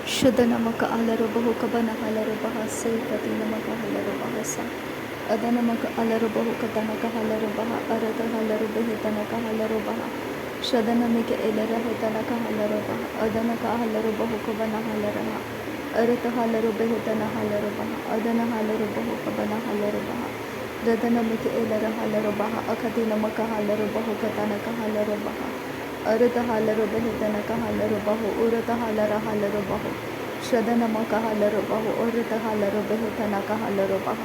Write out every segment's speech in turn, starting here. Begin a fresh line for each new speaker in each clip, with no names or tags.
ಶುದ್ಧ ನಮಕ ಅಲರು ಬಹು ಕಬನ ಹಲರು ಬಹ ಸೇಕತಿ ನಮಕ ಹಲರು ಬಹ ಸ ಅದ ನಮಕ ಅಲರು ಬಹು ಕತನಕ ಹಲರು ಬಹ ಅರದ ಹಲರು ಬೆಹೆ ತನಕ ಹಲರು ಬಹ ಶದ ನಮಿಗೆ ಎಲರ ಹೆತನಕ ಹಲರು ಬಹ ಅದನಕ ಹಲರು ಬಹು ಕಬನ ಹಲರಹ ಅರತ ಹಲರು ಬೆಹೆತನ ಹಲರು ಬಹ ಅದನ ಹಲರು ಬಹು ಕಬನ ಹಲರು ಬಹ ರದ ನಮಿಗೆ ಎಲರ ಹಲರು ಬಹ ಅಕತಿ ನಮಕ ಹಲರು ಬಹು ಕತನಕ ಹಲರು ಬಹ ಅರುತ ಹಲರು ಬೆಹಿತನಕ ಹಲರು ಬಹು ಉರುತ ಹಲರ ಹಲರು ಬಹು ಶದ ನಮಕ ಹಲರು ಬಹು ಉರುತ ಹಲರು ಬೆಹಿತನಕ ಹಲರು ಬಹ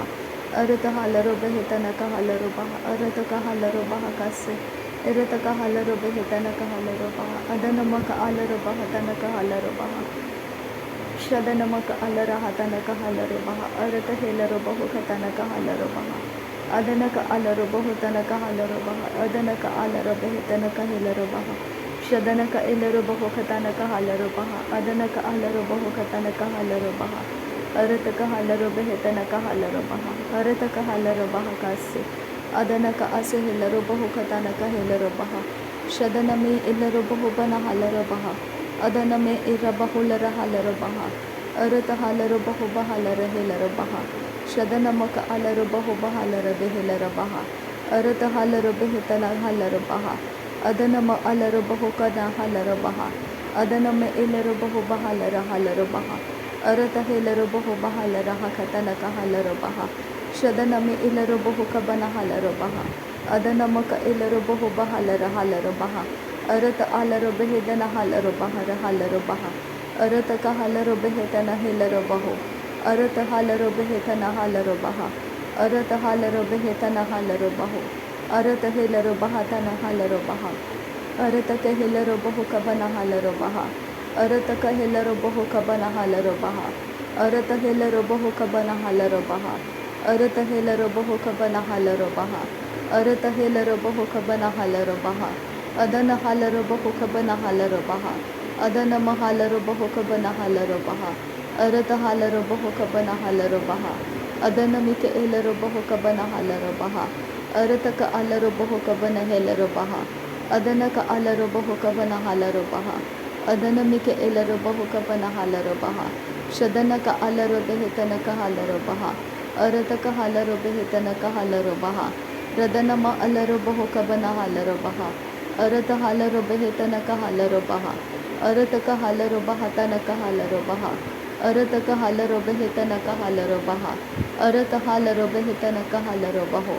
ಅರುತ ಹಲರು ಬೆಹಿತನಕ ಹಲರು ಬಹ ಅರುತಕ ಹಲರು ಬಹ ಕಸ್ಸೆ ಇರುತಕ ಹಲರು ಬೆಹಿತನಕ ಹಲರು ಬಹ ಅದ ನಮಕ ಹಲರು ಬಹ ತನಕ ಹಲರು ಬಹ ಶದ ನಮಕ ಅಲರ ಹತನಕ ಹಲರು ಬಹ ಅರುತ ಹೇಲರು ಬಹು ಕತನಕ ಹಲರು ಬಹ ಅದನಕ ಅಲರು ಬಹು ತನಕ ಹಲರು ಬಹ ಅದನಕ ಅಲರು ಬೆಹಿತನಕ ಹೇಲರು ಬಹ ಶದನಕ ಎಲ್ಲರು ಬಹು ಕತನಕ ಹಲರು ಬಹ ಅದನಕ ಅಲರು ಬಹು ಕತನಕ ಹಲರು ಬಹ ಅರತಕ ಹಲರು ಬೆಹಿತನಕ ಹಲರು ಬಹ ಅರತಕ ಹಲರು ಬಹ ಕಸ್ಸೆ ಅದನಕ ಅಸೆ ಹೇಲರು ಬಹು ಕತನಕ ಹೇಲರು ಬಹ ಶದನಮೆ ಎಲ್ಲರು ಬಹು ಬನ ಹಲರು ಬಹ ಅದನಮೆ ಇರ ಬಹುಲರ ಹಲರು ಬಹ ಅರತ ಹಲರು ಬಹು ಬಹಲರ ಹೇಲರು ಬಹ ಶದನಮಕ ಅಲರು ಬಹು ಬಹಲರ ಬೆಹಿಲರ ಬಹ ಅರತ ಹಲರು ಬೆಹಿತನ ಹಲರು ಬಹ ಅದನಮ ಅಲರು ಬಹು ಕನ ಹಲರು ಬಹ ಅದನಮ ಎಲ್ಲರು ಬಹು ಬಹಲರ ಹಲರು ಬಹ ಅರತ ಹೇಲರು ಬಹು ಬಹಲರ ಹಕತನಕ ಹಲರು ಬಹ ಶದನಮೆ ಎಲ್ಲರು ಬಹು ಕಬನ ಹಲರು ಬಹ ಅದನಮಕ ಎಲ್ಲರು ಬಹು ಬಹಲರ ಹಲರು ಬಹ ಅರತ ಅಲರು ಬೆಹಿದನ ಹಲರು ಬಹರ ಹಲರು ಬಹ ಅರತಕ ಹಲರು ಬೆಹಿತನ ಹೇಲರು ಬಹು ಅರತ ಹಲರು ಬೆಹಿತನ ಹಲರು ಬಹ ಅರತ ಹಲರು ಬೆಹಿತನ ಹಲರು ಬಹು ಅರತ ಹೇಲರು ಬಹತನ ಹಲರು ಬಹ ಅರತಕ ಹೇಲರು ಬಹು ಕಬನ ಹಲರು ಬಹ ಅರತಕ ಹೇಲರು ಬಹು ಕಬನ ಹಲರು ಬಹ ಅರತ ಹೇಲರು ಬಹು ಕಬನ ಹಲರು ಬಹ ಅರತ ಹೇಲರು ಬಹು ಕಬನ ಹಲರು ಬಹ ಅರತ ಹೇಲರು ಬಹು ಕಬನ ಹಲರು ಬಹ ಅದನ ಹಲರು ಬಹು ಕಬನ ಹಲರು ಬಹ ಅದನ ಮಹಲರು ಬಹು ಕಬನ ಹಲರು ಬಹ ಅರತ ಹಲರು ಬಹು ಕಬನ ಹಲರು ಬಹ ಅದನ ಮಿಕೆ ಎಲ್ಲರು ಬಹು ಕಬನ ಹಲರು ಬಹ ಅರತಕ ಅಲರು ಬಹು ಕಬನ ಹೇಲರು ಬಹ ಅದನಕ ಅಲರು ಬಹು ಕಬನ ಹಲರು ಬಹ ಅದನ ಮಿಕೆ ಎಲ್ಲರು ಬಹು ಕಬನ ಹಲರು ಬಹ ಶದನಕ ಅಲರು ಬೆಹಿತನಕ ಹಲರು ಬಹ ಅರತಕ ಹಲರು ಬೆಹಿತನಕ ಹಲರು ಬಹ ರದನಮ ಅಲರು ಬಹು ಕಬನ ಹಲರು ಬಹ ಅರತ ಹಲರು ಬೆಹಿತನಕ ಹಲರು ಬಹ ಅರತಕ ಹಲರು ಬಹ ತನಕ ಹಲರು ಬಹ ಅರತಕ ಹಲರು ಬೆಹಿತನಕ ಹಲರು ಬಹ ಅರತ ಹಲರು ಬೆಹಿತನಕ ಹಲರು ಬಹು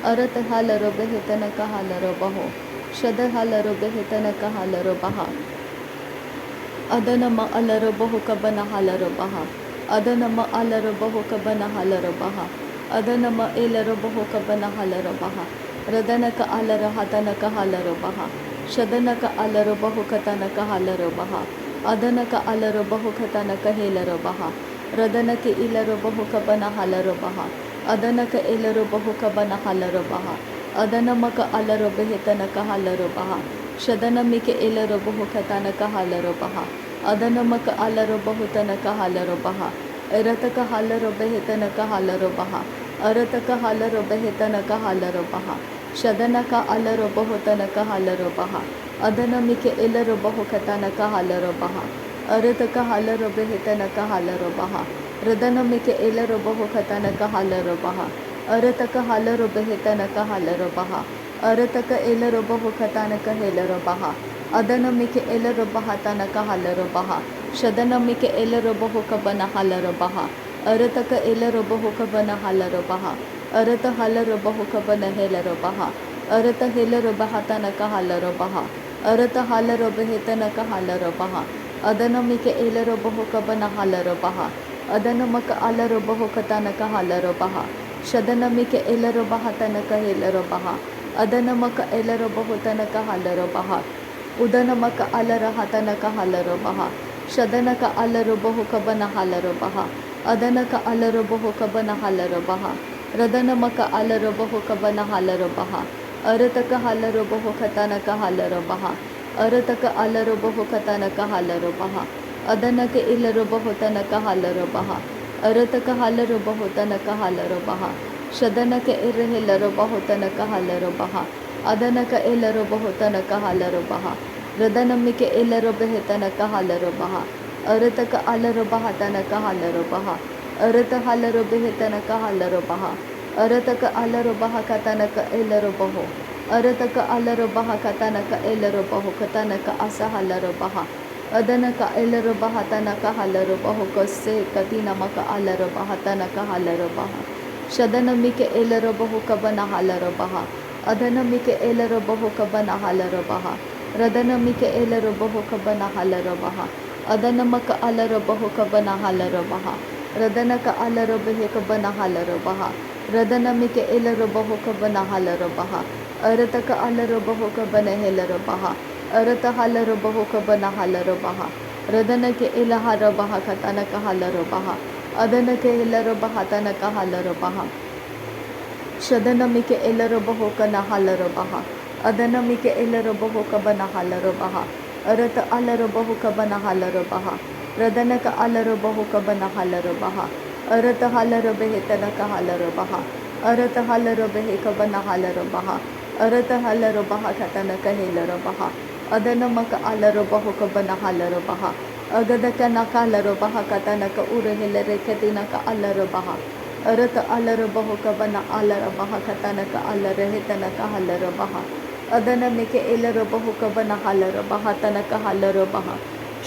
ಅರತ ಹಲರು ಬೆಹಿತನಕ ಹಲರು ಬಹು ಶದ ಹಲರು ಬೆಹಿತನಕ ಹಲರು ಬಹ ಅದನಮ ಅಲರು ಬಹು ಕಬನ ಹಲರು ಬಹ ಅದನಮ ಅಲರು ಬಹು ಕಬನ ಹಲರು ಬಹ ಅದನಮ ಎಲ್ಲರು ಬಹು ಕಬನ ಹಲರು ಬಹ ರದನಕ ಅಲರ ಹತನಕ ಹಲರು ಬಹ ಶದನಕ ಅಲರು ಬಹು ಕತನಕ ಹಲರು ಬಹ ಅದನಕ ಅಲರು ಬಹು ಕತನಕ ಹೇಲರು ಬಹ ರದನಕ್ಕೆ ಇಲರು ಬಹು ಕಬನ ಹಲರು ಬಹ ಅದನಕ ಎಲ್ಲರು ಬಹು ಕಬನ ಹಲರು ಬಹ ಅದನಮಕ ಅಲರು ಬೆಹಿತನಕ ಹಲರು ಬಹ ಶದನಮಿಕೆ ಎಲ್ಲರು ಬಹು ಕತನಕ ಹಲರು ಬಹ ಅದನಮಕ ಅಲರು ಬಹು ತನಕ ಹಲರು ಬಹ ಎರತಕ ಹಲರು ಬೆಹಿತನಕ ಹಲರು ಬಹ ಅರತಕ ಹಲರು ಬೆಹಿತನಕ ಹಲರು ಬಹ ಶದನಕ ಅಲರು ಬಹು ತನಕ ಹಲರು ಬಹ ಅದನಮಿಕೆ ಎಲ್ಲರು ಬಹು ಕತನಕ ಹಲರು ಬಹ ಅರತಕ ಹಲರು ಬೆಹಿತನಕ ಹಲರು ಬಹ ರದನಮಿಕೆ ಎಲ್ಲರು ಬಹು ಕತನಕ ಹಲರು ಬಹ ಅರತಕ ಹಲರು ಬೆಹಿತನಕ ಹಲರು ಬಹ ಅರತಕ ಎಲ್ಲರು ಬಹು ಕತನಕ ಹೇಲರು ಬಹ ಅದನಮಿಕೆ ಎಲ್ಲರು ಬಹ ತನಕ ಹಲರು ಬಹ ಶದನಮಿಕೆ ಎಲ್ಲರು ಬಹು ಕಬನ ಹಲರು ಬಹ ಅರತಕ ಎಲ್ಲರು ಬಹು ಕಬನ ಹಲರು ಬಹ ಅರತ ಹಲರು ಬಹು ಕಬನ ಹೇಲರು ಬಹ ಅರತ ಹೇಲರು ಬಹ ತನಕ ಹಲರು ಬಹ ಅರತ ಹಲರು ಬೆಹಿತನಕ ಹಲರು ಬಹ ಅದನಮಿಕೆ ಎಲ್ಲರು ಬಹು ಕಬನ ಹಲರು ಬಹ ಅದನಮಕ ಅಲರು ಬಹು ಕತನಕ ಹಲರು ಬಹ ಶದನಮಿಕೆ ಎಲ್ಲರು ಬಹ ತನಕ ಹೇಲರು ಬಹ ಅದನಮಕ ಎಲ್ಲರು ಬಹು ತನಕ ಹಲರು ಬಹ ಉದನಮಕ ಅಲರ ಹತನಕ ಹಲರು ಬಹ ಶದನಕ ಅಲರು ಬಹು ಕಬನ ಹಲರು ಬಹ ಅದನಕ ಅಲರು ಬಹು ಕಬನ ಹಲರು ಬಹ ರದನಮಕ ಅಲರು ಬಹು ಕಬನ ಹಲರು ಬಹ ಅರತಕ ಹಲರು ಬಹು ಕತನಕ ಹಲರು ಬಹ ಅರತಕ ಅಲರು ಬಹು ಕತನಕ ಹಲರು ಬಹ ಅದನಕ ಇಲ್ಲರು ಬಹು ತನಕ ಹಲರು ಬಹ ಅರತಕ ಹಲರು ಬಹು ತನಕ ಹಲರು ಬಹ ಶದನಕ ಇರಹಿಲ್ಲರು ಬಹು ತನಕ ಹಲರು ಬಹ ಅದನಕ ಎಲ್ಲರು ಬಹು ತನಕ ಹಲರು ಬಹ ರದನಮಿಕೆ ಎಲ್ಲರು ಬೆಹಿತನಕ ಹಲರು ಬಹ ಅರತಕ ಅಲರು ಬಹ ತನಕ ಹಲರು ಬಹ ಅರತ ಹಲರು ಬೆಹೆ ತನಕ ಹಲರು ಬಹ ಅರತಕ ಅಲರು ಬಹ ಕತನಕ ಎಲ್ಲರು ಬಹು ಅರತಕ ಅಲರು ಬಹ ಕತನಕ ಎಲ್ಲರು ಬಹು ಕತನಕ ಅಸ ಹಲರು ಬಹ ಅದನಕ ಎಲ್ಲರು ಬಹ ತನಕ ಹಲರು ಬಹು ಕೊಸ್ಸೆ ಕತಿ ನಮಕ ಅಲರು ಬಹ ತನಕ ಹಲರು ಬಹ ಶದನಮಿಕೆ ಎಲ್ಲರು ಬಹು ಕಬನ ಹಲರು ಬಹ ಅದನಮಿಕೆ ಎಲ್ಲರು ಬಹು ಕಬನ ಹಲರು ಬಹ ರದನಮಿಕೆ ಎಲ್ಲರು ಬಹು ಕಬನ ಹಲರು ಬಹ ಅದನಮಕ ಅಲರು ಬಹು ಕಬನ ಹಲರು ಬಹ ರದನಕ ಅಲರು ಬೆಹೆ ಕಬನ ಹಲರು ಬಹ ರದನಮಿಕೆ ಎಲ್ಲರು ಬಹು ಕಬನ ಹಲರು ಬಹ ಅರತಕ ಅಲರು ಬಹು ಕಬನ ಹೆಲರು ಬಹ ಅರತ ಹಲರು ಬಹು ಕಬನ ಹಲರು ಬಹ ರದನಕೆ ಇಲಹರ ಬಹ ಕತನಕ ಹಲರು ಬಹ ಅದನಕೆ ಎಲ್ಲರು ಬಹ ತನಕ ಹಲರು ಬಹ ಶದನಮಿಕೆ ಎಲ್ಲರು ಬಹು ಕನ ಹಲರು ಬಹ ಅದನಮಿಕೆ ಎಲ್ಲರು ಬಹು ಕಬನ ಹಲರು ಬಹ ಅರತ ಅಲರು ಬಹು ಕಬನ ಹಲರು ಬಹ ರದನಕ ಅಲರು ಬಹು ಕಬನ ಹಲರು ಬಹ ಅರತ ಹಲರು ಬೆಹೆ ತನಕ ಹಲರು ಬಹ ಅರತ ಹಲರು ಬೆಹೆ ಕಬನ ಹಲರು ಬಹ ಅರತ ಹಲರು ಬಹ ಕತನಕ ಹೇಲರು ಬಹ ಅದನಮಕ ಅಲರು ಬಹು ಕಬನ ಹಲರು ಬಹ ಅಗದಕ ನಕ ಅಲರು ಬಹ ಕತನಕ ಉರು ಹೆಲರೆ ಕತಿನಕ ಅಲರು ಬಹ ಅರತ ಅಲರು ಬಹು ಕಬನ ಅಲರ ಬಹ ಕತನಕ ಅಲರ ಹೆತನಕ ಹಲರು ಬಹ ಅದನಮಿಕೆ ಎಲ್ಲರು ಬಹು ಕಬನ ಹಲರು ಬಹ ತನಕ ಹಲರು ಬಹ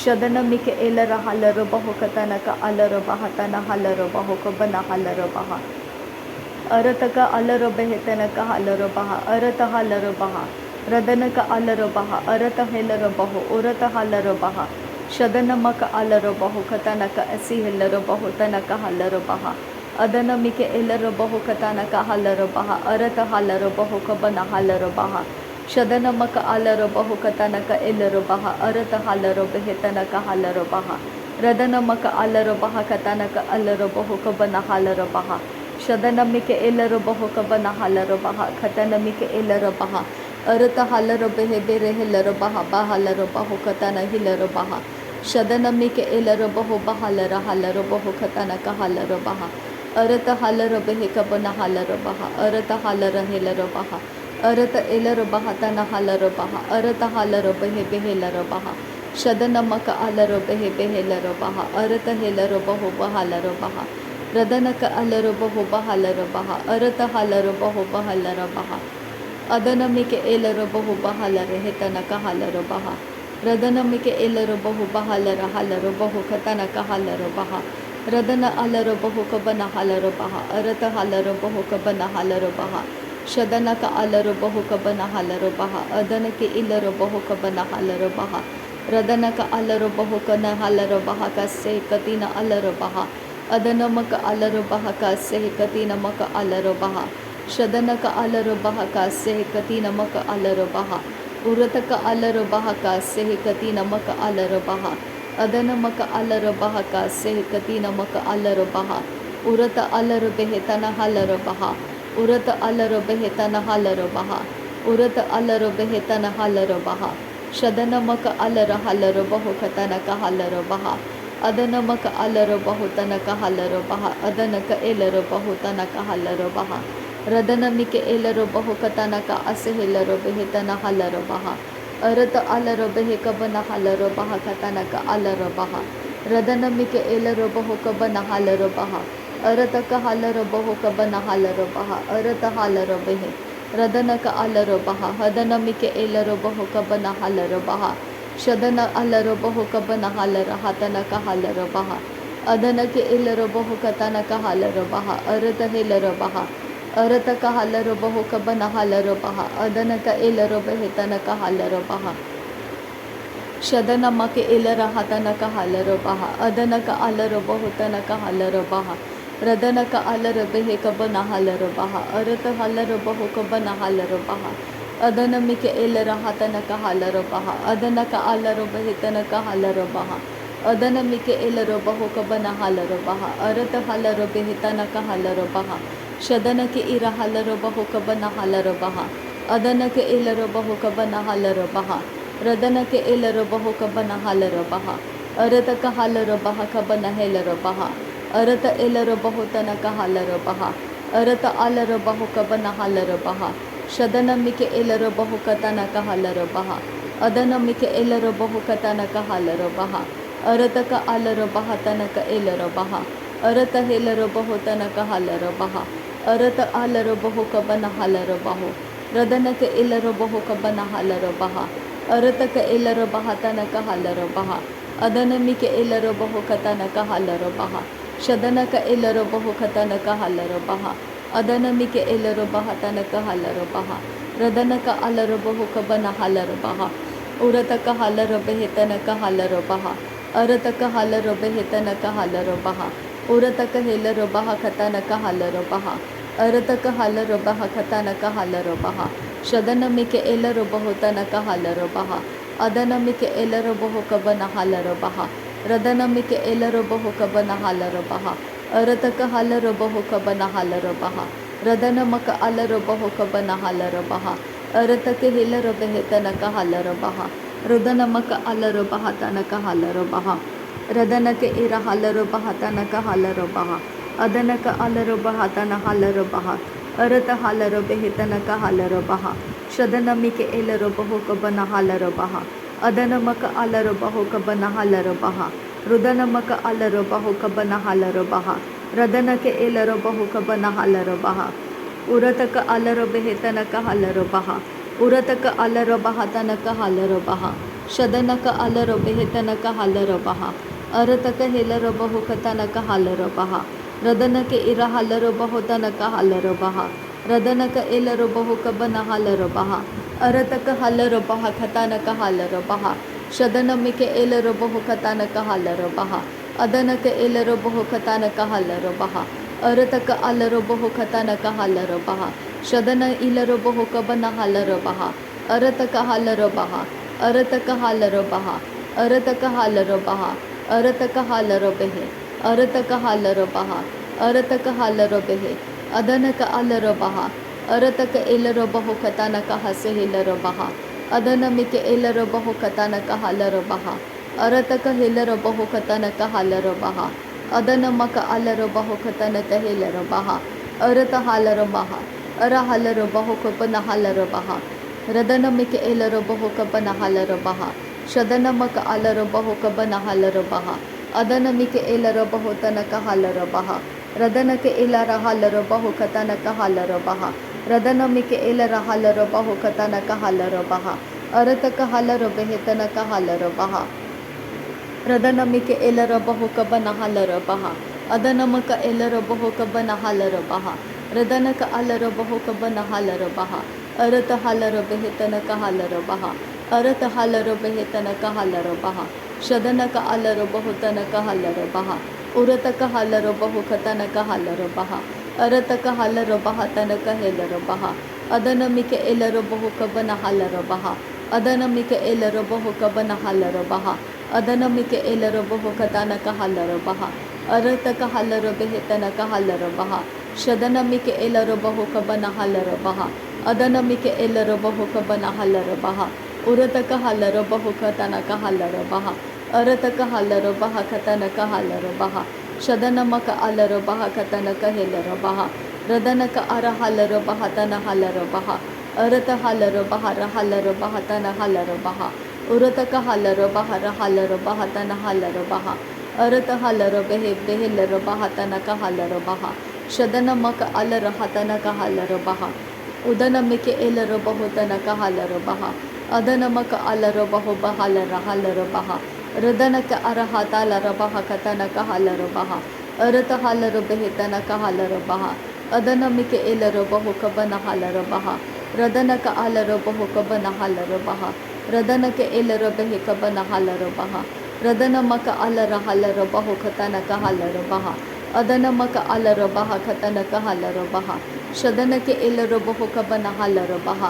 ಶದನಮಿಕೆ ಎಲ್ಲರ ಹಲರು ಬಹು ಕತನಕ ಅಲರು ಬಹ ತನ ಹಲರು ಬಹು ಕಬನ ಹಲರು ಬಹ ಅರತಕ ಅಲರು ಬೆಹೆ ತನಕ ಹಲರು ಬಹ ಅರತ ಹಲರು ಬಹ ರದನಕ ಅಲರು ಬಹ ಅರತ ಹೆಲರು ಬಹು ಉರತ ಹಲರು ಬಹ ಶದನಮಕ ಅಲರು ಬಹು ಕತನಕ ಅಸಿ ಹೆಲ್ಲರು ಬಹು ತನಕ ಹಲರು ಬಹ ಅದನಮಿಕೆ ಎಲ್ಲರು ಬಹು ಕತನಕ ಹಲರು ಬಹ ಅರತ ಹಲರು ಬಹು ಕಬನ ಹಲರು ಬಹ ಶದನಮಕ ಅಲರು ಬಹು ಕತನಕ ಎಲ್ಲರು ಬಹ ಅರತ ಹಲರು ಬೆಹೆ ತನಕ ಹಲರು ಬಹ ರದನಮಕ ಅಲರು ಬಹ ಕತನಕ ಅಲರು ಬಹು ಕಬನ ಹಲರು ಬಹ ಶದನಮಿಕೆ ಎಲ್ಲರು ಬಹು ಕಬನ ಹಲರು ಬಹ ಕತನಮಿಕೆ ಎಲ್ಲರು ಬಹ ಅರತ ಹಲರು ಬೆಹೆ ಬೇರೆ ಹೆಲ್ಲರು ಬಹ ಬಹಲರು ಬಹು ಕತನ ಹಿಲರು ಬಹ ಶದನಮಿಕೆ ಎಲ್ಲರು ಬಹು ಬಹಲರ ಹಲರು ಬಹು ಕತನಕ ಹಲರು ಬಹ ಅರತ ಹಲರು ಬೆಹೆ ಕಬನ ಹಲರು ಬಹ ಅರತ ಹಲರ ಹೆಲರು ಬಹ ಅರತ ಎಲ್ಲರು ಬಹ ತನ ಹಲರು ಬಹ ಅರತ ಹಲರು ಬೆಹೆ ಬೆಹೆಲರು ಬಹ ಶದನಮಕ ಅಲರು ಬೆಹೆ ಬೆಹೆಲರು ಬಹ ಅರತ ಹೆಲರು ಬಹು ಬಹಲರು ಬಹ ರದನಕ ಅಲರು ಬಹು ಬಹಲರು ಬಹ ಅರತ ಹಲರು ಬಹು ಬಹಲರ ಬಹ ಅದನಮಿಕೆ ಎಲ್ಲರು ಬಹು ಬಹಲರ ಹೆತನಕ ಹಲರು ಬಹ ರದನಮಿಕೆ ಎಲ್ಲರು ಬಹು ಬಹಲರ ಹಲರು ಬಹು ಕತನಕ ಹಲರು ಬಹ ರದನ ಅಲರು ಬಹು ಕಬನ ಹಲರು ಬಹ ಅರತ ಹಲರು ಬಹು ಕಬನ ಹಲರು ಬಹ ಶದನಕ ಅಲರು ಬಹು ಕಬನ ಹಲರು ಬಹ ಅದನಕ್ಕೆ ಇಲ್ಲರು ಬಹು ಕಬನ ಹಲರು ಬಹ ರದನಕ ಅಲರು ಬಹು ಕನ ಹಲರು ಬಹ ಕಸ್ಸೆ ಕತಿನ ಅಲರು ಬಹ ಅದನಮಕ ಅಲರು ಬಹ ಕಸ್ಸೆ ಕತಿನಮಕ ಅಲರು ಬಹ ಶದನಕ ಅಲರು ಬಹ ಕಸ್ಸೆ ಕತಿನಮಕ ಅಲರು ಬಹ ಉರತಕ ಅಲರು ಬಹ ಕಸ್ಸೆ ಕತಿನಮಕ ಅಲರು ಬಹ ಅದನಮಕ ಅಲರು ಬಹ ಕಸ್ಸೆ ಕತಿನಮಕ ಅಲರು ಬಹ ಉರತ ಅಲರು ಬೆಹೆ ತನ ಹಲರು ಬಹ ಉರತ ಅಲರು ಬೆಹೆ ತನ ಹಲರು ಬಹ ಉರತ ಅಲರು ಬೆಹೆ ತನ ಹಲರು ಬಹ ಶದನಮಕ ಅಲರ ಹಲರು ಬಹು ಕತನಕ ಹಲರು ಬಹ ಅದನಮಕ ಅಲರು ಬಹು ತನಕ ಹಲರು ಬಹ ಅದನಕ ಎಲ್ಲರು ಬಹು ತನಕ ಹಲರು ಬಹ ರದನಮಿಕೆ ಎಲ್ಲರು ಬಹು ಕತನಕ ಅಸೆಹೆಲ್ಲರು ಬೆಹೆ ತನ ಹಲರು ಬಹ ಅರತ ಅಲರು ಬೆಹೆ ಕಬನ ಹಲರು ಬಹ ಕತನಕ ಅಲರು ಬಹ ರದನಮಿಕೆ ಎಲ್ಲರು ಬಹು ಕಬನ ಹಲರು ಬಹ ಅರತಕ ಹಲರು ಬಹು ಕಬನ ಹಲರು ಬಹ ಅರತ ಹಲರು ಬೆಹೆ ರದನಕ ಅಲರು ಬಹ ಹದನಮಿಕೆ ಎಲ್ಲರು ಬಹು ಕಬನ ಹಲರು ಬಹ ಶದನ ಅಲರು ಬಹು ಕಬನ ಹಲರ ಹತನಕ ಹಲರು ಬಹ ಅದನಕೆ ಎಲ್ಲರು ಬಹು ಕತನಕ ಹಲರು ಬಹ ಅರತ ಹೆಲರು ಬಹ ಅರತಕ ಹಲರು ಬಹು ಕಬನ ಹಲರು ಬಹ ಅದನಕ ಎಲ್ಲರು ಬೆಹೆ ತನಕ ಹಲರು ಬಹ ಶದನಮಕೆ ಎಲ್ಲರ ಹತನಕ ಹಲರು ಬಹ ಅದನಕ ಅಲರು ಬಹು ತನಕ ಹಲರು ಬಹ ರದನಕ ಅಲರು ಬೆಹೆ ಕಬನ ಹಲರು ಬಹ ಅರತ ಹಲರು ಬಹು ಕಬನ ಹಲರು ಬಹ ಅದನಮಿಕೆ ಎಲ್ಲರ ಹತನಕ ಹಲರು ಬಹ ಅದನಕ ಅಲರು ಬೆಹೆ ತನಕ ಹಲರು ಬಹ ಅದನಮಿಕೆ ಎಲ್ಲರು ಬಹು ಕಬನ ಹಲರು ಬಹ ಅರತ ಹಲರು ಬೆಹೆ ತನಕ ಹಲರು ಬಹ ಶದನಕೆ ಇರ ಹಲರು ಬಹು ಕಬನ ಹಲರು ಬಹ ಅದನಕೆ ಎಲ್ಲರು ಬಹು ಕಬನ ಹಲರು ಬಹ ರದನಕೆ ಎಲ್ಲರು ಬಹು ಕಬನ ಹಲರು ಬಹ ಅರತಕ ಹಲರು ಬಹ ಕಬನ ಹೆಲರು ಬಹ ಅರತ ಎಲ್ಲರು ಬಹು ತನಕ ಹಲರು ಬಹ ಅರತ ಅಲರು ಬಹು ಕಬನ ಹಲರು ಬಹ ಶದನಮಿಕೆ ಎಲ್ಲರು ಬಹು ಕತನಕ ಹಲರು ಬಹ ಅದನಮಿಕೆ ಎಲ್ಲರು ಬಹು ಕತನಕ ಹಲರು ಬಹ ಅರತಕ ಅಲರ ಬಹ ತನಕ ಎಲರ ಬಹ ಅರತ ಹೆಲರ ಬಹು ತನಕ ಹಲರ ಬಹ ಅರತ ಅಲರ ಬಹು ಕಬನ ಹಲರ ಬಹು ರದನಕ ಎಲರ ಬಹು ಕಬನ ಹಲರ ಬಹ ಅರತಕ ಎಲರ ಬಹ ತನಕ ಹಲರ ಬಹ ಅದನಮಿಕೆ ಎಲರ ಬಹು ಕತನಕ ಹಲರ ಬಹ ಶದನಕ ಎಲರ ಬಹು ಕತನಕ ಹಲರ ಬಹ ಅದನಮಿಕೆ ಎಲರ ಬಹ ತನಕ ಹಲರ ಬಹ ರದನಕ ಅಲರ ಬಹು ಕಬನ ಹಲರ ಬಹ ಉರತಕ ಹಲರ ಬೆಹೆತನಕ ಹಲರ ಬಹ ಅರತಕ ಹಲರ ಬೆಹೆತನಕ ಹಲರ ಬಹ ಉರತಕ ಹೆಲರ ಬಹ ಕತನಕ ಹಲರ ಬಹ ಅರತಕ ಹಲರ ಬಹ ಕತನಕ ಹಲರ ಬಹ ಶದನಮಿಕೆ ಎಲರ ಬಹು ತನಕ ಹಲರ ಬಹ ಅದನಮಿಕೆ ಎಲರ ಬಹು ಕಬನ ಹಲರ ಬಹ ರದನಮಿಕೆ ಎಲರ ಬಹು ಕಬನ ಹಲರ ಬಹ ಅರತಕ ಹಲರ ಬಹು ಕಬನ ಹಲರ ಬಹ ರದನಮಕ ಅಲರ ಬಹು ಕಬನ ಹಲರ ಬಹ ಅರತಕ ಹೆಲರ ಬೆಹೆತನಕ ಹಲರ ಬಹ ರುದನಮಕ ಅಲರ ಬಹ ತನಕ ಹಲರ ಬಹ ರದನಕ ಇರ ಹಲರ ಬಹ ತನಕ ಹಲರ ಬಹ ಅದನಕ ಅಲರ ಬಹ ತನ ಹಲರ ಬಹ ಅರತ ಹಲರ ಬೆಹೆತನಕ ಹಲರ ಬಹ ಶದನಮಿಕೆ ಎಲರ ಬಹು ಕಬನ ಹಲರ ಬಹ ಅದನಮಕ ಅಲರ ಬಹು ಕಬನ ಹಲರ ಬಹ ರುದನಮಕ ಅಲರ ಬಹು ಕಬನ ಹಲರ ಬಹ ರದನಕೆ ಎಲರ ಬಹು ಕಬನ ಹಲರ ಬಹ ಉರತಕ ಅಲರ ಬೆಹೆತನಕ ಹಲರ ಬಹ ಉರತಕ ಅಲರ ಬಹ ತನಕ ಹಲರ ಬಹ ಶದನಕ ಅಲರ ಬೆಹೆತನಕ ಹಲರ ಬಹ ಅರತಕ ಹೆಲರ ಬಹು ಕತನಕ ಹಲರ ಬಹ ರದನಕೆ ಇರ ಹಲರ ಬಹು ತನಕ ಹಲರ ಬಹ ರದನಕ ಎಲರ ಬಹು ಕಬನ ಹಲರ ಬಹ ಅರತಕ ಹಲರ ಬಹ ಕತನಕ ಹಲರ ಬಹ ಶದನಮಿಕೆ ಎಲರ ಬಹು ಕತನಕ ಹಲರ ಬಹ ಅದನಕ ಎಲರ ಬಹು ಕತನಕ ಹಲರ ಬಹ ಅರತಕ ಅಲರ ಬಹು ಕತನಕ ಹಲರ ಬಹ ಶದನ ಇಲರ ಬಹು ಕಬನ ಹಲರ ಬಹ ಅರತಕ ಹಲರ ಬಹ ಅರತಕ ಹಲರ ಬಹ ಅರತಕ ಹಲರ ಬಹ ಅರತಕ ಹಲರ ಬೆಹೆ ಅರತಕ ಹಲರ ಬಹ ಅರತಕ ಹಲರ ಬೆಹೆ ಅದನಕ ಅಲರ ಬಹ ಅರತಕ ಎಲರ ಬಹು ಕತನಕ ಹಸೆ ಹೆಲರ ಬಹ ಅದನಮಿಕೆ ಎಲರ ಬಹು ಕತನಕ ಹಲರ ಬಹ ಅರತಕ ಹೆಲರ ಬಹು ಕತನಕ ಹಲರ ಬಹ ಅದನಮಕ ಅಲರ ಬಹು ಕತನಕ ಹೆಲರ ಬಹ ಅರತ ಹಲರ ಬಹ ಅರ ಹಲರ ಬಹು ಕಬನ ಹಲರ ಬಹ ರದನಮಿಕೆ ಎಲರ ಬಹು ಕಬನ ಹಲರ ಬಹ ಶದನಮಕ ಅಲರ ಬಹು ಕಬನ ಹಲರ ಬಹ ಅದನಮಿಕೆ ಎಲರ ಬಹು ತನಕ ಹಲರ ಬಹ ರದನಕೆ ಎಲರ ಹಲರ ಬಹು ಕತನಕ ಹಲರ ಬಹ ರದನಮಿಕೆ ಎಲರ ಹಲರ ಬಹು ಕತನಕ ಹಲರ ಬಹ ಅರತಕ ಹಲರ ಬೆಹೆತನಕ ಹಲರ ಬಹ ರದನಮಿಕೆ ಎಲರ ಬಹು ಕಬನ ಹಲರ ಬಹ ಅದನಮಕ ಎಲರ ಬಹು ಕಬನ ಹಲರ ಬಹ ರದನಕ ಅಲರ ಬಹು ಕಬನ ಹಲರ ಬಹ ಅರತ ಹಲರ ಬೆಹೆತನಕ ಹಲರ ಬಹ ಅರತ ಹಲರ ಬೆಹೆತನಕ ಹಲರ ಬಹ ಶದನಕ ಅಲರ ಬಹು ತನಕ ಹಲರ ಬಹ ಉರತಕ ಹಲರ ಬಹು ಕತನಕ ಹಲರ ಬಹ ಅರತಕ ಹಲರ ಬಹ ತನಕ ಹೆಲರ ಬಹ ಅದನಮಿಕೆ ಎಲರ ಬಹು ಕಬನ ಹಲರ ಬಹ ಅದನಮಿಕೆ ಎಲರ ಬಹು ಕಬನ ಹಲರ ಬಹ ಅದನಮಿಕೆ ಎಲರ ಬಹು ಕತನಕ ಹಲರ ಬಹ ಅರತಕ ಹಲರ ಬೆಹೆತನಕ ಹಲರ ಬಹ ಶದನಮಿಕೆ ಎಲರ ಬಹು ಕಬನ ಹಲರ ಬಹ ಅದನಮಿಕೆ ಎಲರ ಬಹು ಕಬನ ಹಲರ ಬಹ ಉರತಕ ಹಲರ ಬಹು ಕತನಕ ಹಲರ ಬಹ ಅರತಕ ಹಲರ ಬಹ ಕತನಕ ಹಲರ ಬಹ ಶದನಮಕ ಅಲರ ಬಹ ಕತನಕ ಹೆಲರ ಬಹ ರದನಕ ಅರ ಹಲರ ಬಹ ತನ ಹಲರ ಬಹ ಅರತ ಹಲರ ಬಹ ರ ಹಲರ ಬಹ ತನ ಹಲರ ಬಹ ಉರತಕ ಹಲರ ಬಹ ರ ಹಲರ ಬಹ ತನ ಹಲರ ಬಹ ಅರತ ಹಲರ ಬೆಹೆ ಬೆಹೆಲರ ಬಹ ತನಕ ಹಲರ ಬಹ ಶದನಮಕ ಅಲರ ಹತನಕ ಹಲರ ಬಹ ಉದನಮಿಕೆ ಎಲರ ಬಹು ತನಕ ಹಲರ ಬಹ ಅದನಮಕ ಅಲರ ಬಹು ಬಹಲರ ಹಲರ ಬಹ ರದನಕ ಅರಹ ತಾಲರ ಬಹ ಕತನಕ ಹಲರ ಬಹ ಅರತ ಹಲರ ಬೆಹೆತನಕ ಹಲರ ಬಹ ಅದನಮಿಕೆ ಎಲರ ಬಹು ಕಬನ ಹಲರ ಬಹ ರದನಕ ಅಲರ ಬಹು ಕಬನ ಹಲರ ಬಹ ರದನಕೆ ಎಲರ ಬೆಹೆ ಕಬನ ಹಲರ ಬಹ ರದನಮಕ ಅಲರ ಹಲರ ಬಹು ಕತನಕ ಹಲರ ಬಹ ಅದನಮಕ ಅಲರ ಬಹ ಕತನಕ ಹಲರ ಬಹ ಶದನಕೆ ಎಲರ ಬಹು ಕಬನ ಹಲರ ಬಹ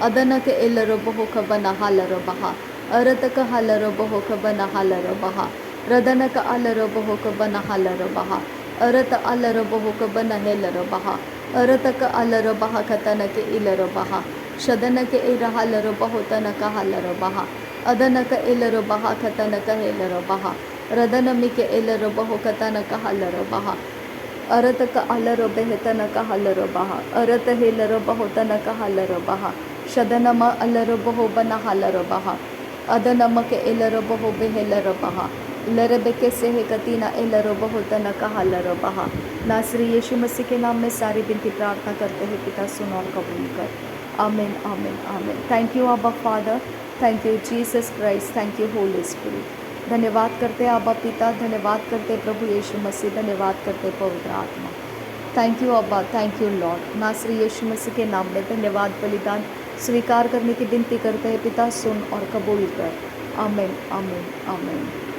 ಅದನಕೆ ಎಲರ ಬಹು ಕಬನ ಹಲರ ಬಹ ಅರತಕ ಹಲರ ಬಹು ಕಬನ ಹಲರ ಬಹ ರದನಕ ಅಲರ ಬಹು ಕಬನ ಹಲರ ಬಹ ಅರತ ಅಲರ ಬಹು ಕಬನ ಹೆಲರ ಬಹ ಅರತಕ ಅಲರ ಬಹ ಕತನಕೆ ಇಲರ ಬಹ ಶದನಕೆ ಇರ ಹಲರ ಬಹು ತನಕ ಹಲರ ಬಹ ಅದನಕ ಎಲರ ಬಹ ಕತನಕ ಹೆಲರ ಬಹ ರದನಮಿಕೆ ಎಲರ ಬಹು ಕತನಕ ಹಲರ ಬಹ ಅರತಕ ಅಲರ ಬೆಹೆತನಕ ಹಲರ ಬಹ ಅರತ ಹೆಲರ ಬಹು ತನಕ ಹಲರ ಬಹ ಶದನಮ ಅಲರ ಬಹು ಬನ ಹಲರ ಬಹ ಅದನಮಕೆ ಎಲರ ಬಹು ಬೆಹೆಲರ ಬಹ लरबे से है कतीना ए लरो बहुत न कहा लरो बहा। नासरी यीशु मसीह के नाम में सारी बिनती प्रार्थना करते हैं पिता, सुन और कबूल कर। आमीन आमीन आमीन। थैंक यू आबा father, thank you Jesus Christ, thank you Holi spirit. धन्यवाद करते आबा पिता, धन्यवाद करते प्रभु यीशु मसीह, धन्यवाद करते पवित्र आत्मा। थैंक यू अब्बा, थैंक यू लॉर्ड। नासरी यीशु मसीह के नाम में धन्यवाद बलिदान स्वीकार करने की विनती करते हैं पिता, सुन और कबूल कर। आमीन आमीन आमीन।